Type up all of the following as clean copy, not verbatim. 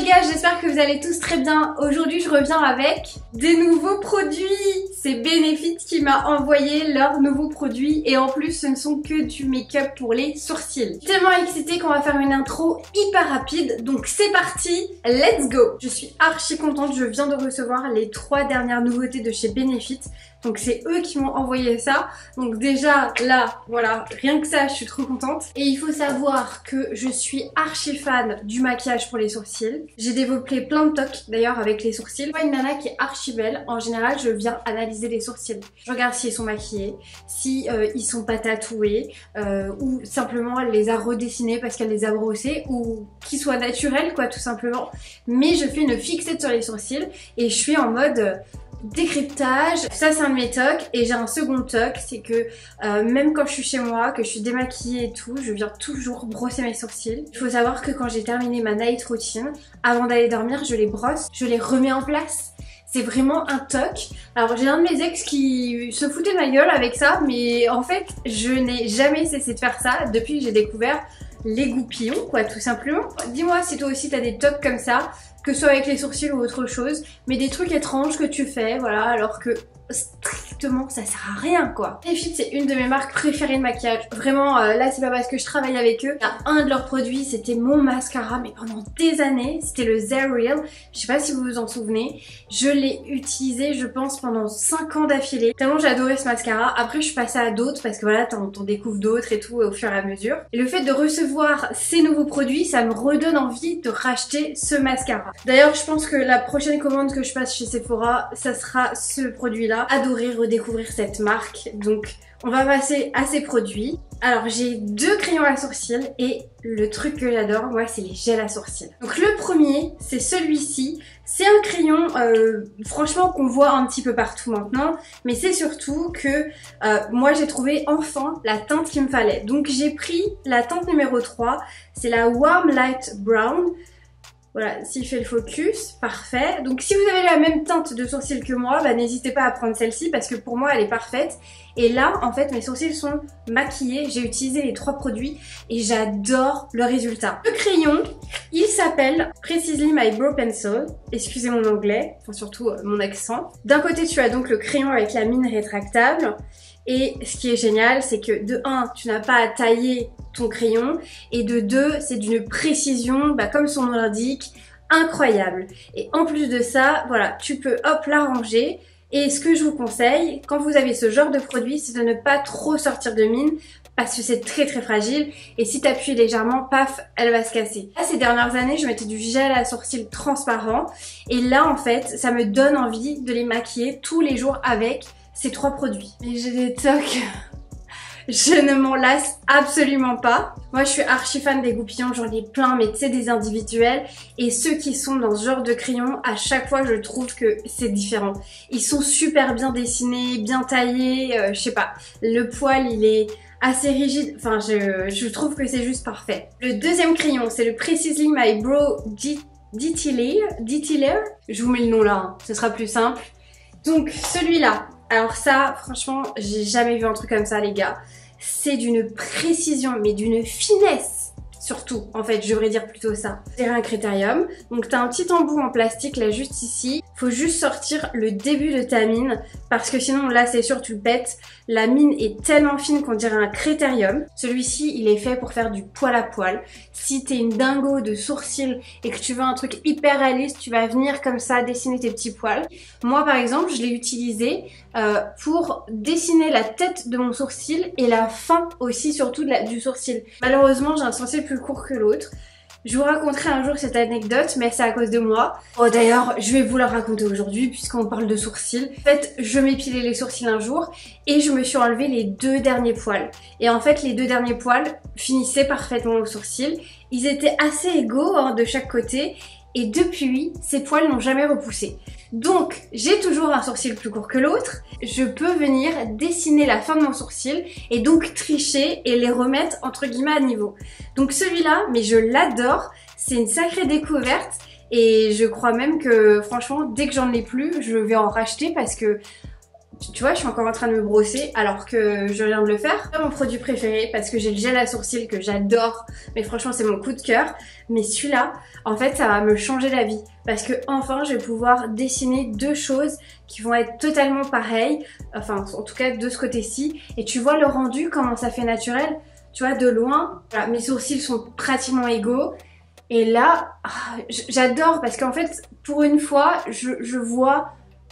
gars, j'espère que vous allez tous très bien. Aujourd'hui, je reviens avec des nouveaux produits. C'est Benefit qui m'a envoyé leurs nouveaux produits et en plus, ce ne sont que du make-up pour les sourcils. Je suis tellement excitée qu'on va faire une intro hyper rapide. Donc c'est parti, let's go. Je suis archi contente, je viens de recevoir les 3 dernières nouveautés de chez Benefit. Donc c'est eux qui m'ont envoyé ça. Donc déjà là, voilà, rien que ça, je suis trop contente. Et il faut savoir que je suis archi fan du maquillage pour les sourcils. J'ai développé plein de tocs d'ailleurs avec les sourcils. Je vois une nana qui est archi belle. En général, je viens analyser les sourcils. Je regarde si ils sont maquillés, si ils sont pas tatoués, ou simplement elle les a redessinés parce qu'elle les a brossés, ou qu'ils soient naturels quoi, tout simplement. Mais je fais une fixette sur les sourcils et je suis en mode décryptage. Ça c'est un de mes tocs. Et j'ai un second toc, c'est que même quand je suis chez moi, que je suis démaquillée et tout, je viens toujours brosser mes sourcils. Il faut savoir que quand j'ai terminé ma night routine, avant d'aller dormir, je les brosse, je les remets en place. C'est vraiment un toc. Alors j'ai un de mes ex qui se foutait de ma gueule avec ça, mais en fait je n'ai jamais cessé de faire ça depuis que j'ai découvert les goupillons quoi, tout simplement. Dis-moi si toi aussi t'as des tocs comme ça, que ce soit avec les sourcils ou autre chose, mais des trucs étranges que tu fais, voilà, alors que strictement ça sert à rien quoi. Benefit c'est une de mes marques préférées de maquillage. Vraiment là c'est pas parce que je travaille avec eux. Il y a un de leurs produits, c'était mon mascara, mais pendant des années, c'était le Zerial. Je sais pas si vous vous en souvenez. Je l'ai utilisé je pense pendant 5 ans d'affilée. Tellement j'ai adoré ce mascara. Après je suis passée à d'autres parce que voilà t'en découvres d'autres et tout au fur et à mesure. Et le fait de recevoir ces nouveaux produits, ça me redonne envie de racheter ce mascara. D'ailleurs je pense que la prochaine commande que je passe chez Sephora, ça sera ce produit là. Adorer redécouvrir cette marque, donc on va passer à ces produits. Alors j'ai 2 crayons à sourcils et le truc que j'adore moi c'est les gels à sourcils. Donc le premier c'est celui-ci, c'est un crayon franchement qu'on voit un petit peu partout maintenant, mais c'est surtout que moi j'ai trouvé enfin la teinte qu'il me fallait. Donc j'ai pris la teinte numéro 3, c'est la Warm Light Brown. Voilà, s'il fait le focus, parfait. Donc si vous avez la même teinte de sourcils que moi, bah, n'hésitez pas à prendre celle-ci parce que pour moi elle est parfaite. Et là, en fait, mes sourcils sont maquillés. J'ai utilisé les 3 produits et j'adore le résultat. Le crayon, il s'appelle Precisely My Brow Pencil. Excusez mon anglais, enfin surtout mon accent. D'un côté, tu as donc le crayon avec la mine rétractable. Et ce qui est génial, c'est que de 1, tu n'as pas à tailler ton crayon, et de 2, c'est d'une précision, bah, comme son nom l'indique, incroyable. Et en plus de ça, voilà, tu peux hop l'arranger. Et ce que je vous conseille, quand vous avez ce genre de produit, c'est de ne pas trop sortir de mine, parce que c'est très très fragile, et si tu appuies légèrement, paf, elle va se casser. Là, ces dernières années, je mettais du gel à sourcils transparent, et là en fait, ça me donne envie de les maquiller tous les jours avec ces 3 produits. Mais j'ai des tocs, je ne m'en lasse absolument pas. Moi je suis archi fan des goupillons, j'en ai plein, mais tu sais des individuels. Et ceux qui sont dans ce genre de crayon, à chaque fois je trouve que c'est différent. Ils sont super bien dessinés, bien taillés, je sais pas. Le poil il est assez rigide, enfin je trouve que c'est juste parfait. Le deuxième crayon c'est le Precisely My Brow Detailer. Je vous mets le nom là, hein. Ce sera plus simple. Donc celui-là, alors ça franchement j'ai jamais vu un truc comme ça les gars. C'est d'une précision mais d'une finesse surtout, en fait je devrais dire plutôt ça. C'est un critérium, donc t'as un petit embout en plastique là juste ici. Faut juste sortir le début de ta mine parce que sinon là c'est sûr tu le pètes. La mine est tellement fine qu'on dirait un critérium. Celui-ci il est fait pour faire du poil à poil. Si t'es une dingo de sourcils et que tu veux un truc hyper réaliste, tu vas venir comme ça dessiner tes petits poils. Moi par exemple je l'ai utilisé pour dessiner la tête de mon sourcil et la fin aussi surtout du sourcil. Malheureusement j'ai un sourcil plus court que l'autre. Je vous raconterai un jour cette anecdote, mais c'est à cause de moi. Oh d'ailleurs, je vais vous la raconter aujourd'hui puisqu'on parle de sourcils. En fait, je m'épilais les sourcils un jour et je me suis enlevé les 2 derniers poils. Et en fait, les 2 derniers poils finissaient parfaitement au sourcil. Ils étaient assez égaux hein, de chaque côté. Et depuis, ces poils n'ont jamais repoussé. Donc, j'ai toujours un sourcil plus court que l'autre. Je peux venir dessiner la fin de mon sourcil et donc tricher et les remettre entre guillemets à niveau. Donc celui-là, mais je l'adore. C'est une sacrée découverte et je crois même que franchement, dès que j'en ai plus, je vais en racheter parce que Tu vois, je suis encore en train de me brosser alors que je viens de le faire. C'est mon produit préféré parce que j'ai le gel à sourcils que j'adore, mais franchement c'est mon coup de cœur. Mais celui-là, en fait, ça va me changer la vie parce que enfin, je vais pouvoir dessiner deux choses qui vont être totalement pareilles, enfin en tout cas de ce côté-ci. Et tu vois le rendu, comment ça fait naturel. Tu vois, de loin, voilà, mes sourcils sont pratiquement égaux. Et là, j'adore parce qu'en fait, pour une fois, je vois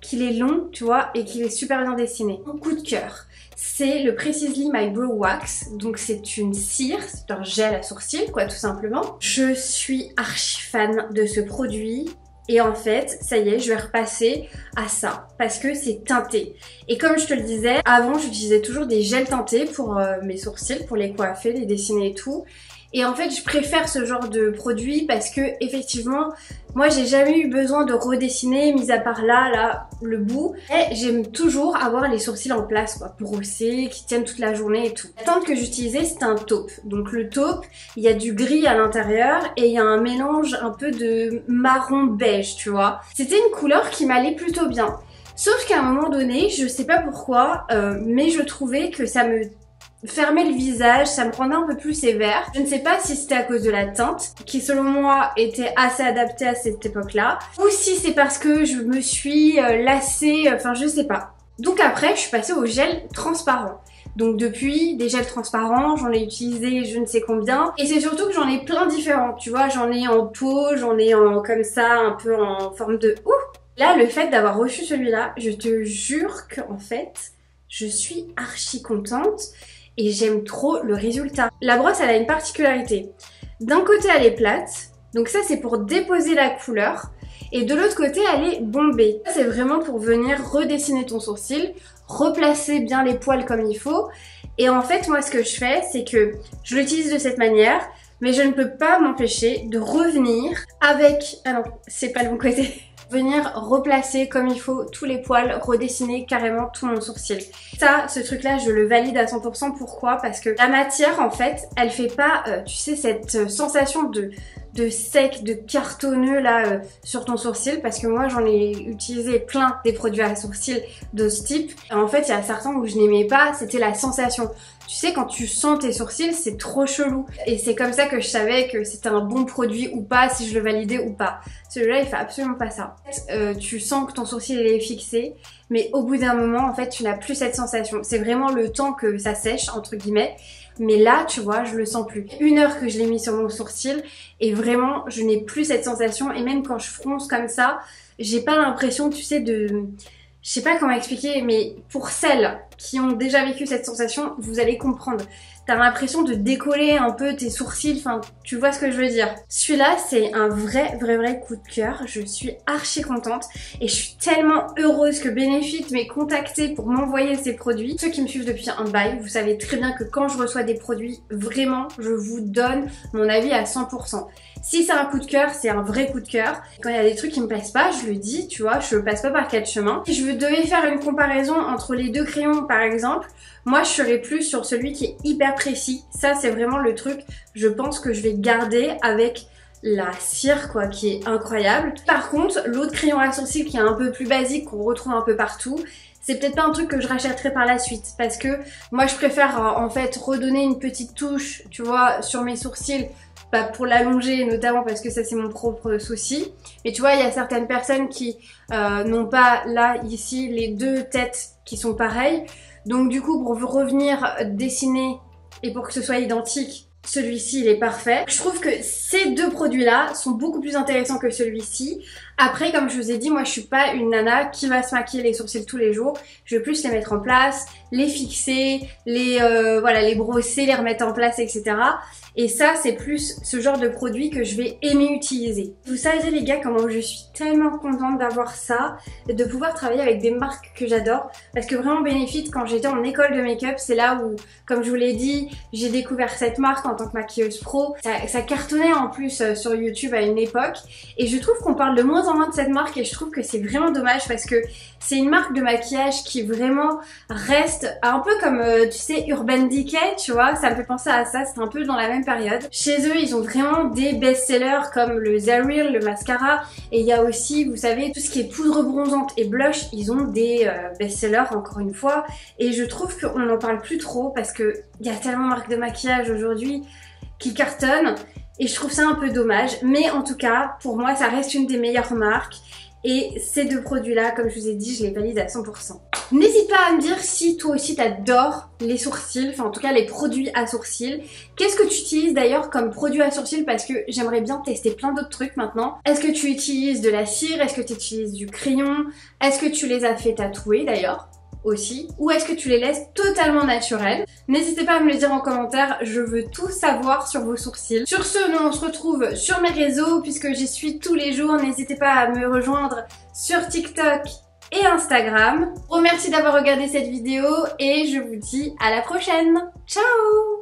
qu'il est long, tu vois, et qu'il est super bien dessiné. Mon coup de cœur, c'est le Precisely My Brow Wax. Donc c'est une cire, c'est un gel à sourcils, quoi, tout simplement. Je suis archi fan de ce produit. Et en fait, ça y est, je vais repasser à ça parce que c'est teinté. Et comme je te le disais, avant j'utilisais toujours des gels teintés pour mes sourcils, pour les coiffer, les dessiner et tout. Et en fait, je préfère ce genre de produit parce que effectivement, moi j'ai jamais eu besoin de redessiner, mis à part là, le bout. Et j'aime toujours avoir les sourcils en place, quoi, brossés, qui tiennent toute la journée et tout. La teinte que j'utilisais, c'était un taupe. Donc le taupe, il y a du gris à l'intérieur et il y a un mélange un peu de marron beige, tu vois. C'était une couleur qui m'allait plutôt bien. Sauf qu'à un moment donné, je sais pas pourquoi, mais je trouvais que ça me fermer le visage, ça me rendait un peu plus sévère. Je ne sais pas si c'était à cause de la teinte, qui selon moi était assez adaptée à cette époque-là, ou si c'est parce que je me suis lassée, enfin je sais pas. Donc après, je suis passée au gel transparent. Donc depuis, des gels transparents, j'en ai utilisé je ne sais combien. Et c'est surtout que j'en ai plein différents, tu vois, j'en ai en peau, j'en ai en comme ça, un peu en forme de... Là, le fait d'avoir reçu celui-là, je te jure qu'en fait, je suis archi contente. Et j'aime trop le résultat. La brosse, elle a une particularité. D'un côté, elle est plate. Donc ça, c'est pour déposer la couleur. Et de l'autre côté, elle est bombée. C'est vraiment pour venir redessiner ton sourcil, replacer bien les poils comme il faut. Et en fait, moi, ce que je fais, c'est que je l'utilise de cette manière, mais je ne peux pas m'empêcher de revenir avec... Ah non, c'est pas le bon côté. Venir replacer comme il faut tous les poils, redessiner carrément tout mon sourcil. Ça, ce truc-là, je le valide à 100%. Pourquoi? Parce que la matière, en fait, elle fait pas, tu sais, cette sensation de sec, de cartonneux là sur ton sourcil, parce que moi j'en ai utilisé plein des produits à sourcils de ce type. En fait, il y a certains où je n'aimais pas, c'était la sensation. Tu sais, quand tu sens tes sourcils, c'est trop chelou. Et c'est comme ça que je savais que c'était un bon produit ou pas, si je le validais ou pas. Celui-là, il fait absolument pas ça. Tu sens que ton sourcil il est fixé, mais au bout d'un moment, en fait, tu n'as plus cette sensation. C'est vraiment le temps que ça sèche, entre guillemets. Mais là, tu vois, je le sens plus. 1 heure que je l'ai mis sur mon sourcil et vraiment, je n'ai plus cette sensation. Et même quand je fronce comme ça, j'ai pas l'impression, tu sais, de... Je sais pas comment expliquer, mais pour celles qui ont déjà vécu cette sensation, vous allez comprendre. T'as l'impression de décoller un peu tes sourcils, enfin, tu vois ce que je veux dire. Celui-là, c'est un vrai coup de cœur. Je suis archi contente et je suis tellement heureuse que Benefit m'ait contacté pour m'envoyer ces produits. Ceux qui me suivent depuis un bail, vous savez très bien que quand je reçois des produits, vraiment, je vous donne mon avis à 100%. Si c'est un coup de cœur, c'est un vrai coup de cœur. Quand il y a des trucs qui me plaisent pas, je le dis, tu vois, je passe pas par 4 chemins. Si je devais faire une comparaison entre les deux crayons, par exemple, moi je serais plus sur celui qui est hyper précis. Ça, c'est vraiment le truc, je pense que je vais garder avec la cire, quoi, qui est incroyable. Par contre, l'autre crayon à sourcils qui est un peu plus basique, qu'on retrouve un peu partout, c'est peut-être pas un truc que je rachèterai par la suite parce que moi je préfère en fait redonner une petite touche, tu vois, sur mes sourcils, bah, pour l'allonger notamment parce que ça c'est mon propre souci. Mais tu vois, il y a certaines personnes qui n'ont pas là, ici, les deux têtes qui sont pareilles. Donc du coup, pour revenir dessiner et pour que ce soit identique, celui-ci il est parfait. Je trouve que ces deux produits-là sont beaucoup plus intéressants que celui-ci. Après, comme je vous ai dit, moi je suis pas une nana qui va se maquiller les sourcils tous les jours. Je veux plus les mettre en place, les fixer, voilà, les brosser, les remettre en place, etc. Et ça, c'est plus ce genre de produit que je vais aimer utiliser. Vous savez les gars, comment je suis tellement contente d'avoir ça, de pouvoir travailler avec des marques que j'adore. Parce que vraiment Benefit, quand j'étais en école de make-up, c'est là où, comme je vous l'ai dit, j'ai découvert cette marque en tant que maquilleuse pro. Ça cartonnait en plus sur YouTube à une époque. Et je trouve qu'on parle de moins en moins de cette marque et je trouve que c'est vraiment dommage parce que c'est une marque de maquillage qui vraiment reste teste, un peu comme tu sais Urban Decay, tu vois, ça me fait penser à ça, c'est un peu dans la même période. Chez eux ils ont vraiment des best-sellers comme le The Real, le mascara, et il y a aussi, vous savez, tout ce qui est poudre bronzante et blush, ils ont des best-sellers encore une fois, et je trouve qu'on n'en parle plus trop parce que il y a tellement de marques de maquillage aujourd'hui qui cartonnent, et je trouve ça un peu dommage, mais en tout cas, pour moi ça reste une des meilleures marques. Et ces deux produits-là, comme je vous ai dit, je les valide à 100%. N'hésite pas à me dire si toi aussi t'adores les sourcils, enfin en tout cas les produits à sourcils. Qu'est-ce que tu utilises d'ailleurs comme produit à sourcils, parce que j'aimerais bien tester plein d'autres trucs maintenant. Est-ce que tu utilises de la cire? Est-ce que tu utilises du crayon? Est-ce que tu les as fait tatouer d'ailleurs aussi, ou est-ce que tu les laisses totalement naturels? N'hésitez pas à me le dire en commentaire, je veux tout savoir sur vos sourcils. Sur ce, nous on se retrouve sur mes réseaux puisque j'y suis tous les jours. N'hésitez pas à me rejoindre sur TikTok et Instagram. Remercie d'avoir regardé cette vidéo et je vous dis à la prochaine. Ciao!